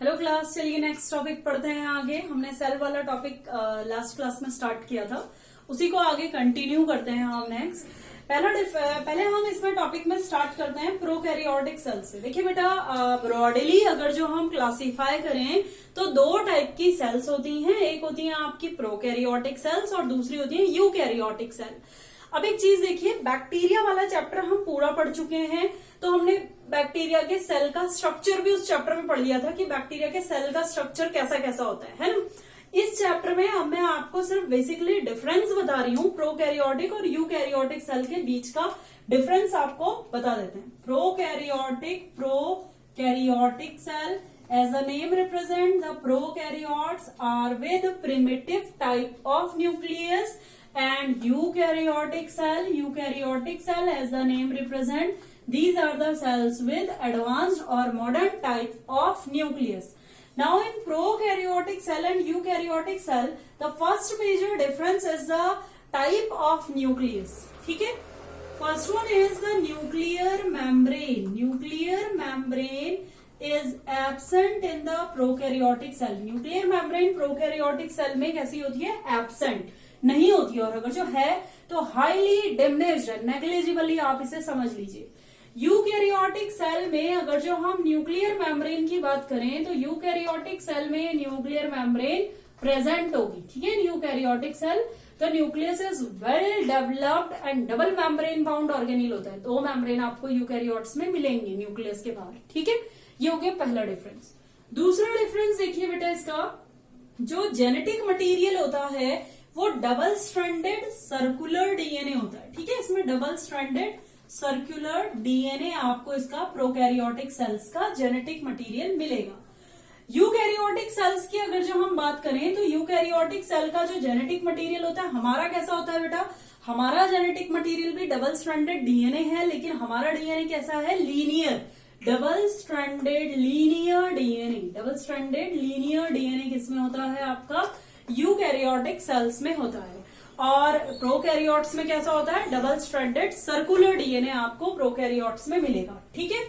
Hello class, चलिए next topic पढ़ते हैं आगे। हमने सेल वाला टॉपिक लास्ट क्लास में स्टार्ट किया था, उसी को आगे कंटिन्यू करते हैं हम नेक्स्ट। पहले हम इसमें टॉपिक में स्टार्ट करते हैं प्रोकैरियोटिक सेल से। देखिए बेटा, ब्रॉडली अगर जो हम क्लासिफाई करें तो दो टाइप की सेल्स होती हैं। एक होती है आपकी प्रोकैरियोटिक सेल्स और दूसरी होती है यूकैरियोटिक सेल। अब एक चीज देखिए, बैक्टीरिया वाला चैप्टर हम पूरा पढ़ चुके हैं, तो हमने बैक्टीरिया के सेल का स्ट्रक्चर भी उस चैप्टर में पढ़ लिया था कि बैक्टीरिया के सेल का स्ट्रक्चर कैसा कैसा होता है ना। इस चैप्टर में अब मैं आपको सिर्फ बेसिकली डिफरेंस बता रही हूँ, प्रोकैरियोटिक और यूकैरियोटिक सेल के बीच का डिफरेंस आपको बता देते हैं। Prokaryotic cell, as the name represents, the prokaryotes are with primitive type of nucleus, and eukaryotic cell as the name represents, these are the cells with advanced or modern type of nucleus. Now in prokaryotic cell and eukaryotic cell, the first major difference is the type of nucleus. ठीक है, first one is the nuclear membrane is absent in the prokaryotic cell. Nuclear membrane prokaryotic cell में कैसी होती है? Absent, नहीं होती है, और अगर जो है तो हाईली डिमिनिश्ड, नेग्लिजिबली आप इसे समझ लीजिए। यूकैरियोटिक सेल में अगर जो हम न्यूक्लियर मेम्ब्रेन की बात करें तो यूकैरियोटिक सेल में न्यूक्लियर मेम्ब्रेन प्रेजेंट होगी। ठीक है, न्यूकैरियोटिक सेल तो nucleus is well developed and double membrane bound organelle होता है। दो मेम्ब्रेन आपको यूकैरियोट्स में मिलेंगे न्यूक्लियस के बाहर। ठीक है, ये हो गया पहला डिफरेंस। दूसरा डिफरेंस देखिए बेटा, इसका जो जेनेटिक मटेरियल होता है वो डबल स्ट्रैंडेड सर्कुलर डीएनए होता है। ठीक है, इसमें डबल स्ट्रैंडेड सर्कुलर डीएनए आपको इसका प्रोकैरियोटिक सेल्स का जेनेटिक मटेरियल मिलेगा। यूकैरियोटिक सेल्स की अगर जो हम बात करें तो यूकैरियोटिक सेल का जो जेनेटिक मटेरियल होता है हमारा कैसा होता है बेटा? हमारा जेनेटिक मटेरियल भी डबल स्ट्रैंडेड डीएनए है, लेकिन हमारा डीएनए कैसा है? Linear, double stranded linear DNA. Double stranded linear DNA किसमें होता है? आपका यूकैरियोटिक सेल्स में होता है। और प्रोकैरियोट्स में कैसा होता है? डबल स्ट्रैंडेड सर्कुलर डीएनए आपको प्रोकैरियोट्स में मिलेगा। ठीक है,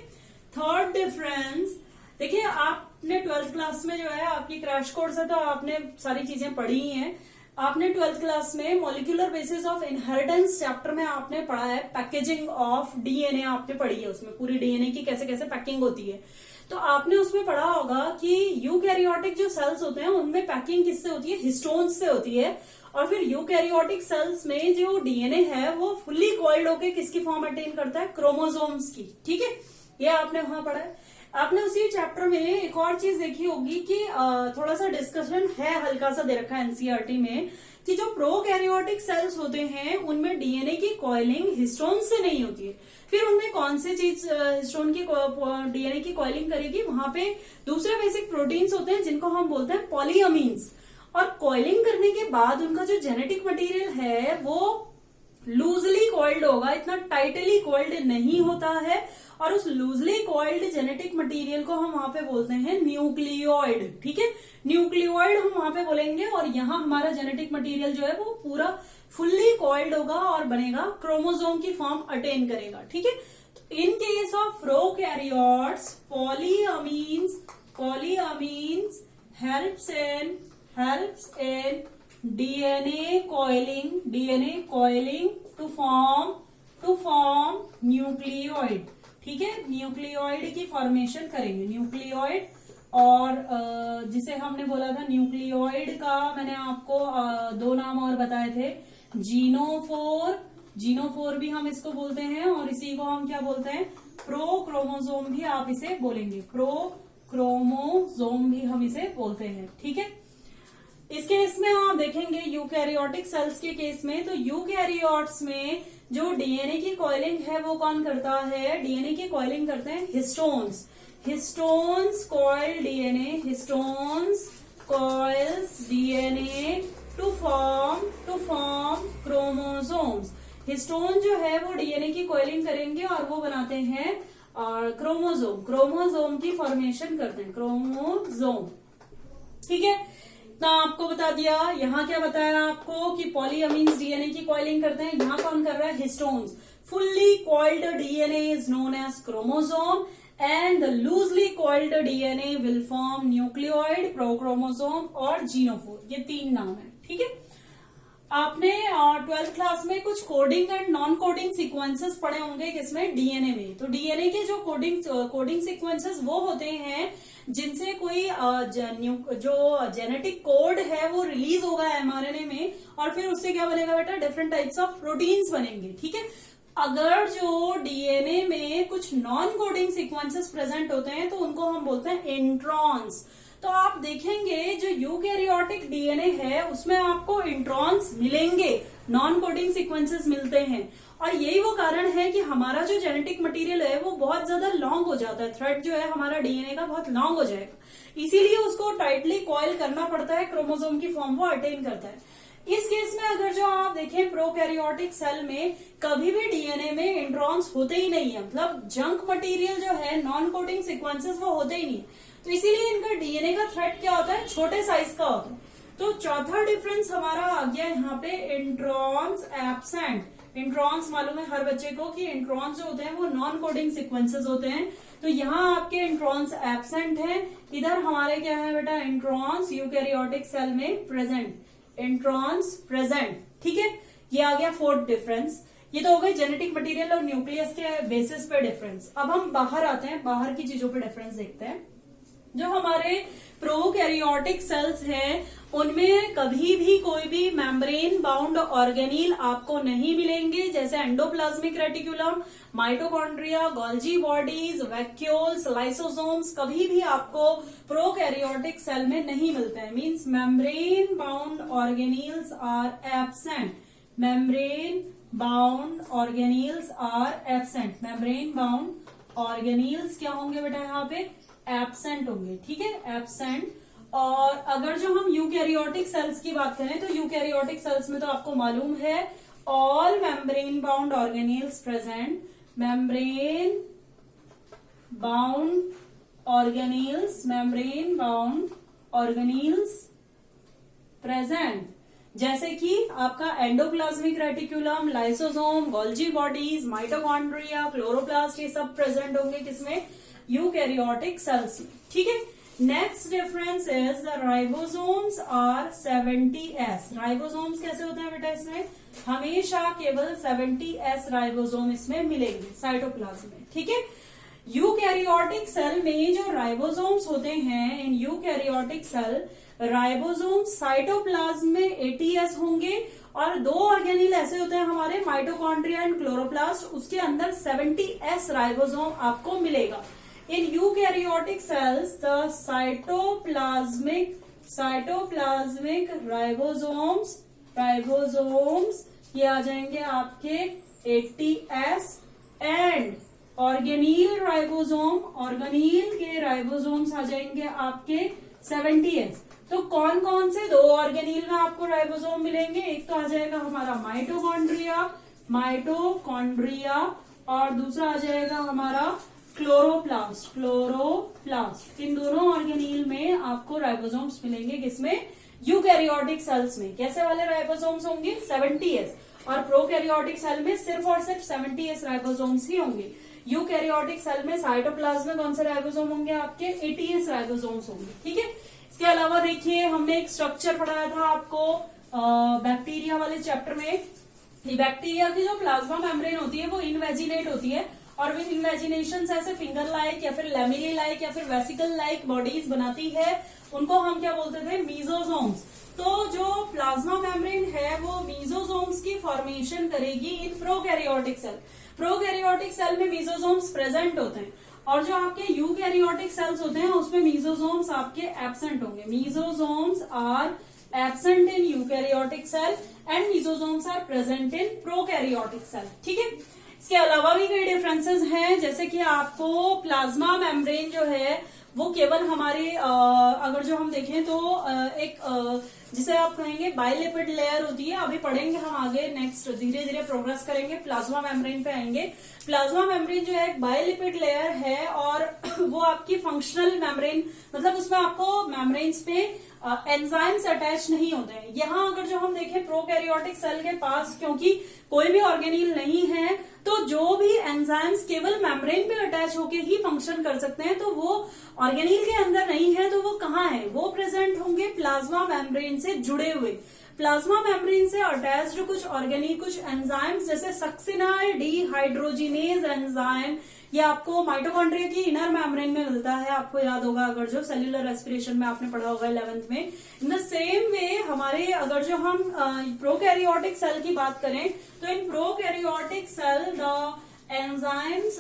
थर्ड डिफरेंस देखिए, आपने 12th क्लास में जो है आपकी क्रैश कोर्स है तो आपने सारी चीजें पढ़ी ही हैं। आपने 12th क्लास में molecular basis of inheritance chapter में आपने पढ़ा है, पैकेजिंग ऑफ डीएनए आपने पढ़ी है, उसमें पूरी डीएनए की कैसे कैसे पैकिंग होती है। तो आपने उसमें पढ़ा होगा कि यूकैरियोटिक जो सेल्स होते हैं उनमें पैकिंग किससे होती है? हिस्टोन्स से होती है। और फिर यूकैरियोटिक सेल्स में जो डीएनए है वो फुल्ली कॉइल्ड होकर किसकी फॉर्म अटेन करता है? क्रोमोसोम्स की। ठीक है, ये आपने वहां पढ़ा है। आपने उसी चैप्टर में एक और चीज देखी होगी कि थोड़ा सा डिस्कशन है, हल्का सा दे रखा है एनसीईआरटी में, कि जो प्रोकैरियोटिक सेल्स होते हैं उनमें डीएनए की कॉइलिंग हिस्टोन से नहीं होती है। फिर उनमें कौन सी चीज हिस्टोन की डीएनए की कॉइलिंग करेगी? वहां पे दूसरे बेसिक प्रोटीन्स होते हैं जिनको हम बोलते हैं पॉलीअमीन्स। और कॉइलिंग करने के बाद उनका जो जेनेटिक मटेरियल है वो लूजली कॉइल्ड होगा, इतना टाइटली कॉइल्ड नहीं होता है। और उस लूजली कॉइल्ड जेनेटिक मटेरियल को हम वहां पे बोलते हैं न्यूक्लियोइड। ठीक है, न्यूक्लियोइड हम वहां पे बोलेंगे। और यहाँ हमारा जेनेटिक मटेरियल जो है वो पूरा फुल्ली कॉइल्ड होगा और बनेगा, क्रोमोसोम की फॉर्म अटेन करेगा। ठीक है, तो in case of prokaryotes polyamines helps in DNA coiling to form nucleoid। ठीक है, न्यूक्लियोइड की फॉर्मेशन करेंगे, न्यूक्लियोइड। और जिसे हमने बोला था न्यूक्लियोइड का मैंने आपको दो नाम और बताए थे, जीनोफोर भी हम इसको बोलते हैं, और इसी को हम क्या बोलते हैं? प्रोक्रोमोसोम भी आप इसे बोलेंगे, प्रोक्रोमोसोम भी हम इसे बोलते हैं। ठीक है, इस केस में आप देखेंगे यूकैरियोटिक सेल्स के केस में, तो यूकैरियोट्स में जो डीएनए की कॉइलिंग है वो कौन करता है? डीएनए की कॉइलिंग करते हैं histones coils DNA to form chromosomes. Histone जो है वो डीएनए की कॉइलिंग करेंगे और वो बनाते हैं क्रोमोसोम की फॉर्मेशन करते हैं, क्रोमोसोम। ठीक है, इतना आपको बता दिया। यहाँ क्या बताया आपको कि पॉलीअमीन्स डीएनए की कॉइलिंग करते हैं, यहाँ कौन कर रहा है? Histones. fully coiled DNA is known as chromosome and the loosely coiled DNA will form nucleoid, prochromosome और जीनोफोर। ये 3 नाम है, ठीक है। आपने 12th क्लास में कुछ coding and non coding sequences पढ़े होंगे किसमें, डीएनए में। तो डीएनए के जो कोडिंग सीक्वेंसेस वो होते हैं जिनसे कोई जो जेनेटिक कोड है वो रिलीज होगा एमआरएनए में, और फिर उससे क्या बनेगा बेटा, डिफरेंट टाइप्स ऑफ प्रोटीन्स बनेंगे, ठीक है। अगर जो डीएनए में कुछ नॉन कोडिंग सीक्वेंसेस प्रेजेंट होते हैं तो उनको हम बोलते हैं इंट्रॉन्स। तो आप देखेंगे जो यूकैरियोटिक डीएनए है उसमें आपको इंट्रॉन्स मिलेंगे, नॉन कोडिंग सीक्वेंसेस मिलते हैं, और यही वो कारण है कि हमारा जो जेनेटिक मटेरियल है वो बहुत ज्यादा लॉन्ग हो जाता है, थ्रेड जो है हमारा डीएनए का बहुत लॉन्ग हो जाएगा, इसीलिए उसको टाइटली कॉइल करना पड़ता है, क्रोमोसोम की फॉर्म वो अटेन करता है। इस केस में अगर जो आप देखें प्रोकैरियोटिक सेल में कभी भी डीएनए में इंट्रॉन्स होते ही नहीं है, मतलब जंक मटेरियल जो है, नॉन कोडिंग सीक्वेंसेस वो होते ही नहीं है, तो इसीलिए इनका डीएनए का थ्रेड क्या होता है, छोटे साइज का होता है। तो चौथा डिफरेंस हमारा आ गया यहाँ पे, इंट्रॉन्स एब्सेंट। इंट्रॉन्स मालूम है हर बच्चे को कि इंट्रॉन्स जो होते हैं वो नॉन कोडिंग सीक्वेंसेस होते हैं, तो यहाँ आपके इंट्रॉन्स एब्सेंट है, इधर हमारे क्या है बेटा, इंट्रॉन्स यूकैरियोटिक सेल में प्रेजेंट, इंट्रॉन्स प्रेजेंट, ठीक है। ये आ गया 4th डिफरेंस। ये तो हो गए जेनेटिक मटेरियल और न्यूक्लियस के बेसिस पे डिफरेंस। अब हम बाहर आते हैं, बाहर की चीजों पे डिफरेंस देखते हैं। जो हमारे प्रोकैरियोटिक सेल्स हैं उनमें कभी भी कोई भी मेम्ब्रेन बाउंड ऑर्गेनील आपको नहीं मिलेंगे, जैसे endoplasmic reticulum, mitochondria, Golgi bodies, vacuoles, lysosomes कभी भी आपको प्रोकैरियोटिक सेल में नहीं मिलते हैं। Means membrane bound organelles are absent, membrane bound organelles are absent, membrane bound organelles क्या होंगे बेटा, यहाँ पे एब्सेंट होंगे, ठीक है, एब्सेंट। और अगर जो हम यूकैरियोटिक सेल्स की बात करें तो यूकैरियोटिक सेल्स में तो आपको मालूम है all membrane bound organelles present, membrane bound organelles, membrane bound organelles present, जैसे कि आपका endoplasmic reticulum, lysosome, Golgi bodies, mitochondria, chloroplast, ये सब प्रेजेंट होंगे किसमें, यूकैरियोटिक सेल्स में, ठीक है। Next difference is the ribosomes are 70s। Ribosomes कैसे होते हैं बेटा, इसमें हमेशा केवल 70s राइबोसोम इसमें मिलेंगे साइटोप्लाज्म में, ठीक है। यूकैरियोटिक सेल में जो राइबोसोम्स होते हैं, in eukaryotic cell ribosome cytoplasm में 80s होंगे, और 2 ऑर्गेनील ऐसे होते हैं हमारे, माइटोकॉन्ड्रिया एंड क्लोरोप्लास्ट, उसके अंदर 70s राइबोसोम आपको मिलेगा। In eukaryotic cells the cytoplasmic ribosomes ये आ जाएंगे आपके 80s, एंड ऑर्गेनील के राइबोसोम्स आ जाएंगे आपके 70s। तो कौन कौन से 2 ऑर्गेनील में आपको राइबोसोम मिलेंगे, एक तो आ जाएगा हमारा माइटोकॉन्ड्रिया, और दूसरा आ जाएगा हमारा क्लोरोप्लास्ट। इन दोनों ऑर्गेनील में आपको राइबोसोम्स मिलेंगे, किसमें, यूकैरियोटिक सेल्स में। कैसे वाले राइबोसोम्स होंगे, 70s, और प्रोकैरियोटिक सेल में सिर्फ और सिर्फ 70s राइबोसोम्स ही होंगे। यूकैरियोटिक सेल में साइटोप्लाज्म में कौन से राइबोसोम होंगे, आपके 80s राइबोसोम्स होंगे, ठीक है। इसके अलावा देखिए हमने एक स्ट्रक्चर पढ़ाया था आपको बैक्टीरिया वाले चैप्टर में। बैक्टीरिया की जो प्लाज्मा मेम्ब्रेन होती है वो इनवेजिनेट होती है, और विद इन्वेजिनेशन ऐसे फिंगर लाइक या फिर लेमिली लाइक या फिर वेसिकल लाइक बॉडीज बनाती है, उनको हम क्या बोलते थे, मीजोसोम्स। तो जो प्लाज्मा मेम्ब्रेन है वो मीजोसोम्स की फॉर्मेशन करेगी in prokaryotic cell. Prokaryotic cell में मीजोसोम्स प्रेजेंट होते हैं, और जो आपके यूकैरियोटिक सेल्स होते हैं उसमें मीजोसोम्स आपके एब्सेंट होंगे। Mesosomes are absent in eukaryotic cell and mesosomes are present in prokaryotic cell, ठीक है। इसके अलावा भी कई डिफरेंसेस हैं, जैसे कि आपको प्लाज्मा मेम्ब्रेन जो है वो केवल हमारे अगर जो हम देखें तो एक जिसे आप कहेंगे बाइलिपिड लेयर होती है। अभी पढ़ेंगे हम आगे, नेक्स्ट धीरे धीरे प्रोग्रेस करेंगे, प्लाज्मा मेम्ब्रेन पे आएंगे। प्लाज्मा मेम्ब्रेन जो है एक बाइलिपिड लेयर है और वो आपकी फंक्शनल मेम्ब्रेन, मतलब उसमें आपको मेम्ब्रेन्स पे एंजाइम्स अटैच नहीं होते हैं। यहाँ अगर जो हम देखें प्रोकैरियोटिक सेल के पास, क्योंकि कोई भी ऑर्गेनील नहीं है, तो जो भी एंजाइम्स केवल मेम्ब्रेन पे अटैच होके ही फंक्शन कर सकते हैं, तो वो ऑर्गेनील के अंदर नहीं है। तो वो कहाँ है? वो प्रेजेंट होंगे प्लाज्मा मेम्ब्रेन से जुड़े हुए। प्लाज्मा मेम्ब्रेन से अटैच्ड कुछ ऑर्गेनील, कुछ एंजाइम्स जैसे सक्सिनाल डिहाइड्रोजिनेज एंजाइम, ये आपको माइटोकॉन्ड्रिया की इनर मेम्ब्रेन में मिलता है। आपको याद होगा अगर जो सेल्यूलर रेस्पिरेशन में आपने पढ़ा होगा 11th में। इन द सेम वे हमारे अगर जो हम प्रोकैरियोटिक सेल की बात करें, तो in prokaryotic cell the enzymes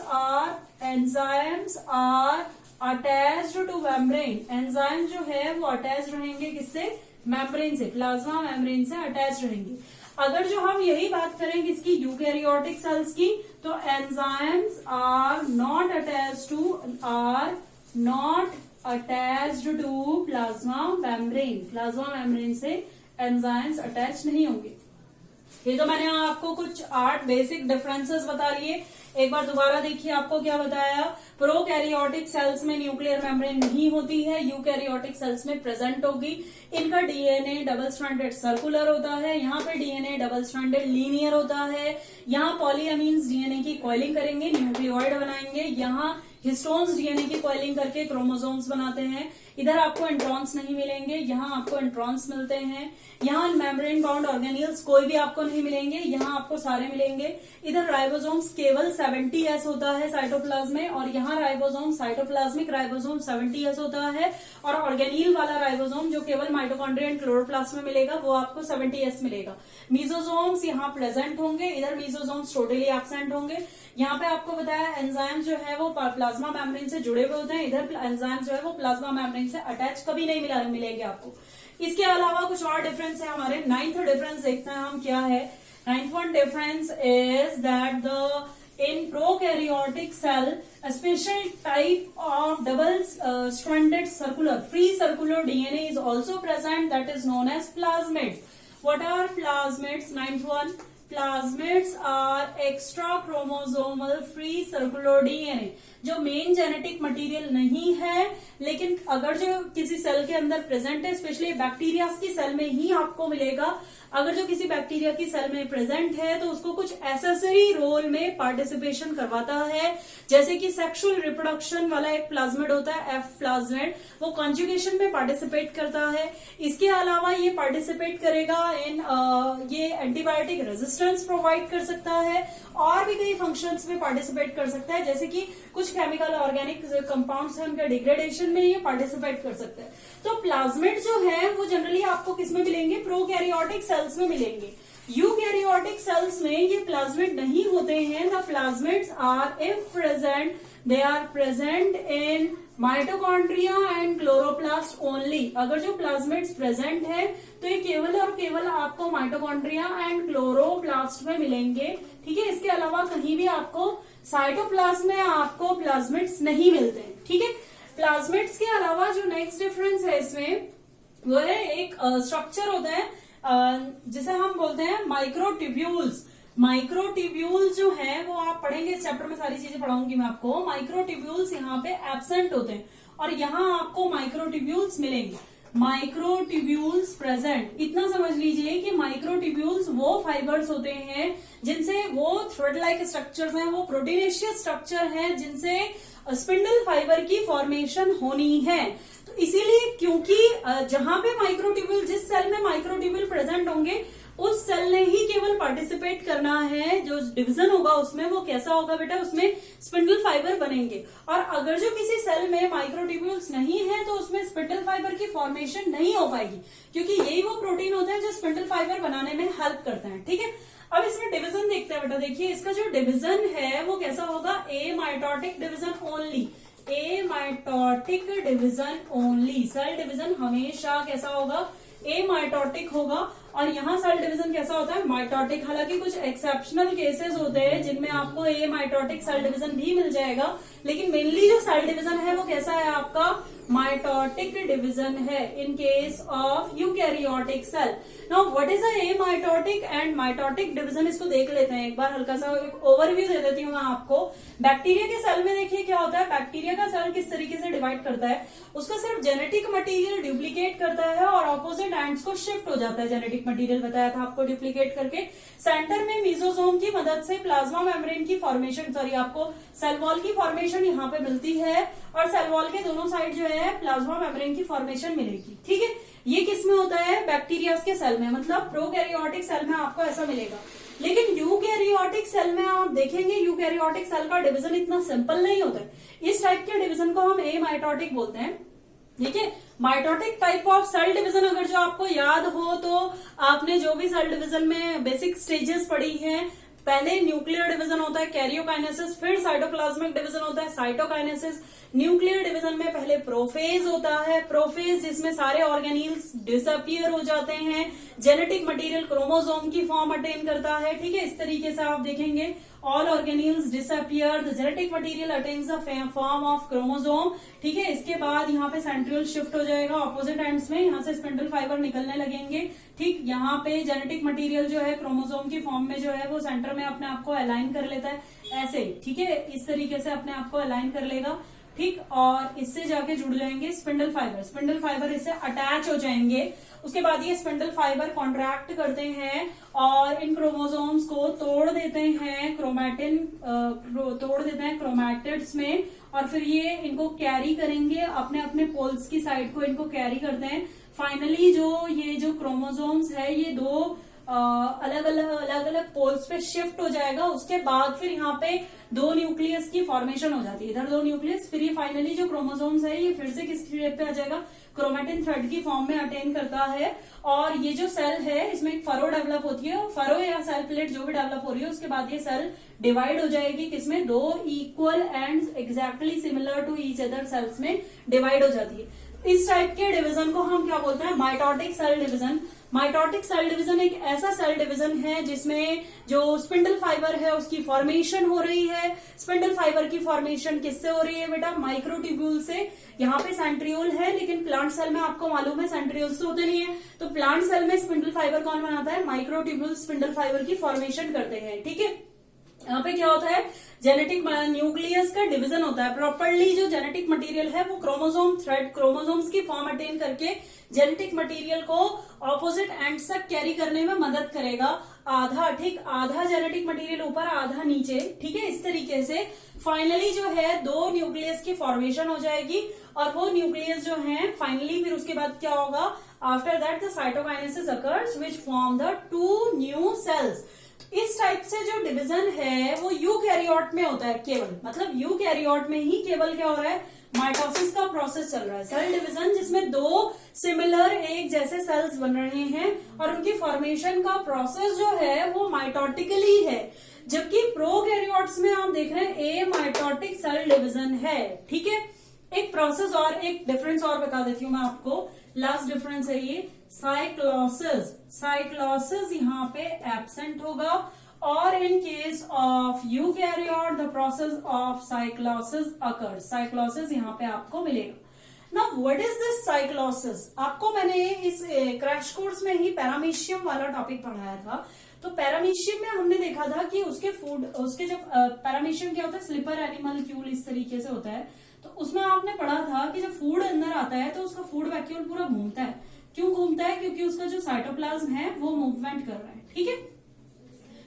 are attached to membrane. Enzyme जो है वो अटैच रहेंगे किससे? मेम्ब्रेन से, प्लाज्मा मेम्ब्रेन से अटैच रहेंगे। अगर जो हम यही बात करें किसकी? यूकैरियोटिक सेल्स की, तो enzymes are not attached to plasma membrane. Plasma membrane से एंजाइम्स अटैच नहीं होंगे। ये तो मैंने आपको कुछ 8 बेसिक डिफरेंसेस बता लिए। एक बार दोबारा देखिए, आपको क्या बताया? प्रोकैरियोटिक सेल्स में न्यूक्लियर मेम्ब्रेन नहीं होती है, यूकैरियोटिक सेल्स में प्रेजेंट होगी। इनका डीएनए डबल स्ट्रैंडेड सर्कुलर होता है, यहाँ पे डीएनए डबल स्ट्रैंडेड लीनियर होता है। यहाँ पॉलीअमीन्स डीएनए की कॉइलिंग करेंगे, न्यूक्लियोइड बनाएंगे। यहाँ हिस्टोन्स डीएनए की कॉइलिंग करके क्रोमोसोम्स बनाते हैं। इधर आपको इंट्रॉन्स नहीं मिलेंगे, यहाँ आपको इंट्रॉन्स मिलते हैं। यहाँ मेम्ब्रेन बाउंड ऑर्गेनिल्स कोई भी आपको नहीं मिलेंगे, यहाँ आपको सारे मिलेंगे। इधर राइबोसोम्स केवल 70S होता है साइटोप्लाज्म में, और यहाँ राइबोसोम साइटोप्लाज्मिक राइबोसोम 70S होता है। और ऑर्गेनील वाला राइबोसोम जो केवल माइटोकॉन्ड्रिया एंड क्लोरोप्लास्ट में मिलेगा, वो आपको 70S मिलेगा। मीजोसोम्स यहाँ प्रेजेंट होंगे, इधर मीजोसोम्स टोटली एब्सेंट होंगे। यहाँ पे आपको बताया एंजाइम जो है वो प्लाज्मा मेम्ब्रेन से जुड़े हुए होते हैं, इधर एंजाइम जो है वो प्लाज्मा मेम्ब्रेन से अटैच कभी नहीं मिलेंगे आपको। इसके अलावा कुछ और डिफरेंस है हमारे। 9th डिफरेंस देखते हैं हम क्या है। 9th one difference is that in prokaryotic cell a special type of double stranded free circular DNA is also present, that is known as plasmids. What are plasmids? 9th one, plasmids are extra chromosomal free circular DNA, जो main genetic material नहीं है, लेकिन अगर जो किसी cell के अंदर present है, स्पेशली बैक्टीरिया की सेल में ही आपको मिलेगा। अगर जो किसी बैक्टीरिया की सेल में प्रेजेंट है तो उसको कुछ एसेसरी रोल में पार्टिसिपेशन करवाता है, जैसे कि सेक्सुअल रिप्रोडक्शन वाला एक प्लाज्मिड होता है, एफ प्लाज्मिड, वो कॉन्जुगेशन में पार्टिसिपेट करता है। इसके अलावा ये पार्टिसिपेट करेगा इन ये एंटीबायोटिक रेजिस्टेंस प्रोवाइड कर सकता है, और भी कई फंक्शंस में पार्टिसिपेट कर सकता है, जैसे कि कुछ केमिकल ऑर्गेनिक कंपाउंड्स हैं उनके डिग्रेडेशन में ये पार्टिसिपेट कर सकते हैं। तो प्लाज्मिड जो है वो जनरली आपको किसमें मिलेंगे? प्रोकैरियोटिक सेल्स में मिलेंगे। यूकैरियोटिक सेल्स में ये प्लाज्मिड नहीं होते हैं। The plasmids are if present, they are present in mitochondria and chloroplast only. अगर जो प्लाज्मिड्स प्रेजेंट है तो ये केवल और केवल आपको माइटोकॉन्ड्रिया एंड क्लोरोप्लास्ट में मिलेंगे, ठीक है। इसके अलावा कहीं भी आपको साइटोप्लाज्म में आपको प्लाज्मिड्स नहीं मिलते हैं, ठीक है। प्लाज्मिड्स के अलावा जो नेक्स्ट डिफरेंस है इसमें, वो है एक स्ट्रक्चर होता है जिसे हम बोलते हैं माइक्रोट्यूब्यूल्स। माइक्रोट्यूब्यूल्स जो है वो आप पढ़ेंगे इस चैप्टर में, सारी चीजें पढ़ाऊंगी मैं आपको। माइक्रोट्यूब्यूल्स यहाँ पे एब्सेंट होते हैं और यहाँ आपको माइक्रोट्यूब्यूल्स मिलेंगे। माइक्रोट्यूब्यूल्स प्रेजेंट, इतना समझ लीजिए कि माइक्रोट्यूब्यूल्स वो फाइबर्स होते हैं जिनसे, वो थ्रेड लाइक स्ट्रक्चर्स हैं, वो प्रोटीनेशियस स्ट्रक्चर है जिनसे स्पिंडल फाइबर की फॉर्मेशन होनी है। तो इसीलिए, क्योंकि जहां पे माइक्रोट्यूब्यूल, जिस सेल में माइक्रोट्यूब्यूल प्रेजेंट होंगे उस सेल ने ही केवल पार्टिसिपेट करना है। जो डिवीजन होगा उसमें वो कैसा होगा बेटा? उसमें स्पिंडल फाइबर बनेंगे। और अगर जो किसी सेल में माइक्रोट्यूब्यूल्स नहीं है तो उसमें स्पिंडल फाइबर की फॉर्मेशन नहीं हो पाएगी, क्योंकि यही वो प्रोटीन होता है जो स्पिंडल फाइबर बनाने में हेल्प करता है, ठीक है। अब इसमें डिवीजन देखते हैं बेटा। देखिए इसका जो डिवीजन है वो कैसा होगा? Amitotic division only, amitotic division only. Cell division हमेशा कैसा होगा? ए माइटोटिक होगा। और यहाँ सेल डिवीजन कैसा होता है, माइटोटिक। हालांकि कुछ एक्सेप्शनल केसेस होते हैं जिनमें आपको ए माइटोटिक सेल डिवीजन भी मिल जाएगा, लेकिन मेनली जो सेल डिवीजन है वो कैसा है आपका, माइटोटिक डिवीजन है in case of eukaryotic cell. Now what is a mitotic and mitotic division, इसको देख लेते हैं एक बार, हल्का सा एक ओवरव्यू दे देती हूँ मैं आपको। बैक्टीरिया के सेल में देखिए क्या होता है, बैक्टीरिया का सेल किस तरीके से डिवाइड करता है, उसका सिर्फ जेनेटिक मटेरियल डुप्लीकेट करता है और ऑपोजिट एंड्स को शिफ्ट हो जाता है। जेनेटिक मटेरियल बताया था आपको डुप्लीकेट करके सेंटर में मीजोसोम की मदद से प्लाज्मा मेम्ब्रेन की फॉर्मेशन, सॉरी आपको सेल वॉल की फॉर्मेशन यहाँ पे मिलती है और सेल वॉल के दोनों साइड जो है प्लाज्मा मेम्ब्रेन की फॉर्मेशन मिलेगी। ठीक है, ये किस में होता है, बैक्टीरिया के सेल में, मतलब प्रोकैरियोटिक सेल में आपको ऐसा मिलेगा। लेकिन यूकैरियोटिक सेल में आप देखेंगे यूकैरियोटिक सेल का डिवीजन इतना सिंपल नहीं होता है। इस टाइप के डिवीजन को हम ए माइटोटिक बोलते हैं। ठीक है, mitotic type of cell division अगर जो आपको याद हो तो आपने जो भी सेल डिवीजन में बेसिक स्टेजेस पढ़ी हैं, पहले न्यूक्लियर डिवीजन होता है कैरियोकाइनेसिस, फिर साइटोप्लाज्मिक डिवीजन होता है साइटोकाइनेसिस। न्यूक्लियर डिवीजन में पहले प्रोफेज होता है, प्रोफेज जिसमें सारे ऑर्गेनील्स डिसअपियर हो जाते हैं, जेनेटिक मटेरियल क्रोमोसोम की फॉर्म अटेन करता है। ठीक है, इस तरीके से आप देखेंगे all organelles disappear, the genetic material attains the form of chromosome. ठीक है, इसके बाद यहाँ पे सेंट्रियोल शिफ्ट हो जाएगा ऑपोजिट एंड्स में, यहाँ से स्पिंडल फाइबर निकलने लगेंगे। ठीक, यहाँ पे जेनेटिक मटेरियल जो है क्रोमोसोम की फॉर्म में जो है वो सेंटर में अपने आप को अलाइन कर लेता है ऐसे। ठीक है, इस तरीके से अपने आप को अलाइन कर लेगा। ठीक, और इससे जाके जुड़ जाएंगे स्पिंडल फाइबर, स्पिंडल फाइबर इससे अटैच हो जाएंगे। उसके बाद ये स्पिंडल फाइबर कॉन्ट्रैक्ट करते हैं और इन क्रोमोसोम्स को तोड़ देते हैं, क्रोमैटिन तोड़ देते हैं क्रोमैटिड्स में, और फिर ये इनको कैरी करेंगे अपने अपने पोल्स की साइड को, इनको कैरी करते हैं। फाइनली ये जो क्रोमोसोम्स है ये दो अलग अलग पोल्स पे शिफ्ट हो जाएगा। उसके बाद फिर यहाँ पे दो न्यूक्लियस की फॉर्मेशन हो जाती है, इधर दो न्यूक्लियस, फिर ये फाइनली जो क्रोमोसोम्स है ये फिर से किस शेप पे आ जाएगा, क्रोमैटिन थ्रेड की फॉर्म में अटेन करता है। और ये जो सेल है इसमें एक फरो डेवलप होती है, फरो या सेल प्लेट जो भी डेवलप हो रही है, उसके बाद ये सेल डिवाइड हो जाएगी किसमें, दो equal and exactly similar to each other cells में डिवाइड हो जाती है। इस टाइप के डिवीजन को हम क्या बोलते हैं, mitotic cell division. Mitotic cell division एक ऐसा सेल डिवीजन है जिसमें जो स्पिंडल फाइबर है उसकी फॉर्मेशन हो रही है। स्पिंडल फाइबर की फॉर्मेशन किससे हो रही है बेटा, माइक्रोट्यूब्यूल से। यहाँ पे सेंट्रियोल है, लेकिन प्लांट सेल में आपको मालूम है सेंट्रियोल्स तो होते नहीं है, तो प्लांट सेल में स्पिंडल फाइबर कौन बनाता है, माइक्रोट्यूब्यूल स्पिंडल फाइबर की फॉर्मेशन करते हैं। ठीक है, यहाँ पे क्या होता है, जेनेटिक न्यूक्लियस का डिवीजन होता है। प्रॉपरली जो जेनेटिक मटेरियल है वो क्रोमोसोम थ्रेड, क्रोमोसोम्स की फॉर्म अटेन करके जेनेटिक मटेरियल को ऑपोजिट एंड्स तक कैरी करने में मदद करेगा। आधा, ठीक, आधा जेनेटिक मटेरियल ऊपर आधा नीचे। ठीक है, इस तरीके से फाइनली जो है दो न्यूक्लियस की फॉर्मेशन हो जाएगी और वो न्यूक्लियस जो है फाइनली फिर उसके बाद क्या होगा, after that the cytokinesis occurs which form the two new sales. इस टाइप से जो डिवीजन है वो यूकैरियोट में होता है केवल, मतलब यूकैरियोट में ही केवल क्या हो रहा है, माइटोसिस का प्रोसेस चल रहा है। सेल डिवीजन जिसमें दो सिमिलर एक जैसे सेल्स बन रहे हैं और उनकी फॉर्मेशन का प्रोसेस जो है वो माइटोटिकली है। जबकि प्रोकैरियोट्स में आप देख रहे हैं ए माइटोटिक सेल डिवीजन है। ठीक है, एक प्रोसेस और एक डिफरेंस और बता देती हूँ मैं आपको, लास्ट डिफरेंस है ये साइक्लोसिस। साइक्लोसिस यहाँ पे एब्सेंट होगा और इन case of eukaryote the process of cyclosis occurs. Cyclosis यहाँ पे आपको मिलेगा। Now what is this cyclosis, आपको मैंने इस क्रैश कोर्स में ही पैरामीशियम वाला टॉपिक पढ़ाया था। तो पैरामीशियम में हमने देखा था कि उसके जब पैरामीशियम क्या होता है, स्लिपर एनिमलक्यूल इस तरीके से होता है। तो उसमें आपने पढ़ा था कि जब फूड अंदर आता है तो उसका फूड वैक्यूल पूरा घूमता है। क्यों घूमता है, क्योंकि उसका जो साइटोप्लाज्म है वो मूवमेंट कर रहा है। ठीक है,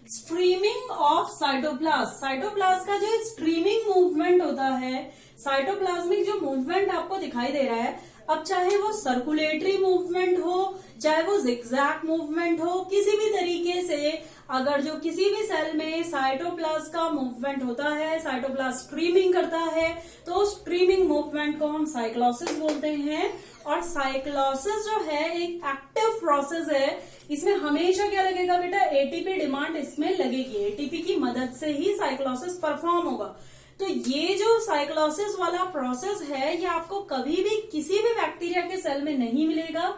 स्ट्रीमिंग ऑफ साइटोप्लाज्म, साइटोप्लाज्म का जो स्ट्रीमिंग मूवमेंट होता है, साइटोप्लाज्मिक जो मूवमेंट आपको दिखाई दे रहा है, अब चाहे वो सर्कुलेटरी मूवमेंट हो चाहे वो जिगजैग मूवमेंट हो, किसी भी तरीके से अगर जो किसी भी सेल में साइटोप्लाज्म का मूवमेंट होता है, साइटोप्लाज्म स्ट्रीमिंग करता है, तो स्ट्रीमिंग मूवमेंट को हम साइक्लोसिस बोलते हैं। और साइक्लोसिस जो है एक एक्टिव प्रोसेस है। इसमें हमेशा क्या लगेगा बेटा, एटीपी डिमांड इसमें लगेगी। एटीपी की मदद से ही साइक्लोसिस परफॉर्म होगा। तो ये जो साइक्लोसिस वाला प्रोसेस है ये आपको कभी भी किसी भी बैक्टीरिया के सेल में नहीं मिलेगा।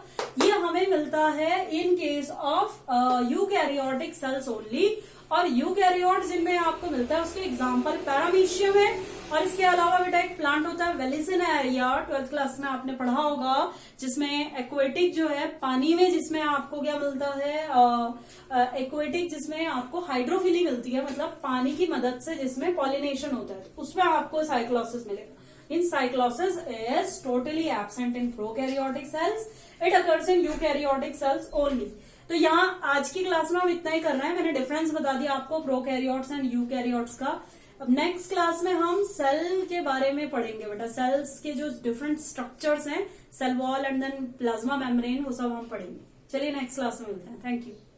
ये हमें मिलता है in case of eukaryotic cells only. और यूकैरियोट जिनमें आपको मिलता है उसके एग्जाम्पल पैरामीशियम है, और इसके अलावा बेटा एक प्लांट होता है वेलिसिनेरिया, 12th क्लास में आपने पढ़ा होगा, जिसमें एक्वेटिक जो है पानी में, जिसमें आपको क्या मिलता है एक्वेटिक, जिसमें आपको हाइड्रोफिली मिलती है, मतलब पानी की मदद से जिसमें पॉलिनेशन होता है, तो उसमें आपको साइक्लोसिस मिलेगा। In cyclosis is totally absent in prokaryotic cells. It occurs in eukaryotic cells only. तो यहाँ आज की क्लास में हम इतना ही कर रहे हैं। मैंने डिफरेंस बता दिया आपको प्रोकैरियोट्स एंड यूकैरियोट्स का। अब नेक्स्ट क्लास में हम सेल के बारे में पढ़ेंगे बेटा, सेल्स के जो डिफरेंट स्ट्रक्चर्स हैं, cell wall and then plasma membrane, वो सब हम पढ़ेंगे। चलिए नेक्स्ट क्लास में मिलते हैं। Thank you.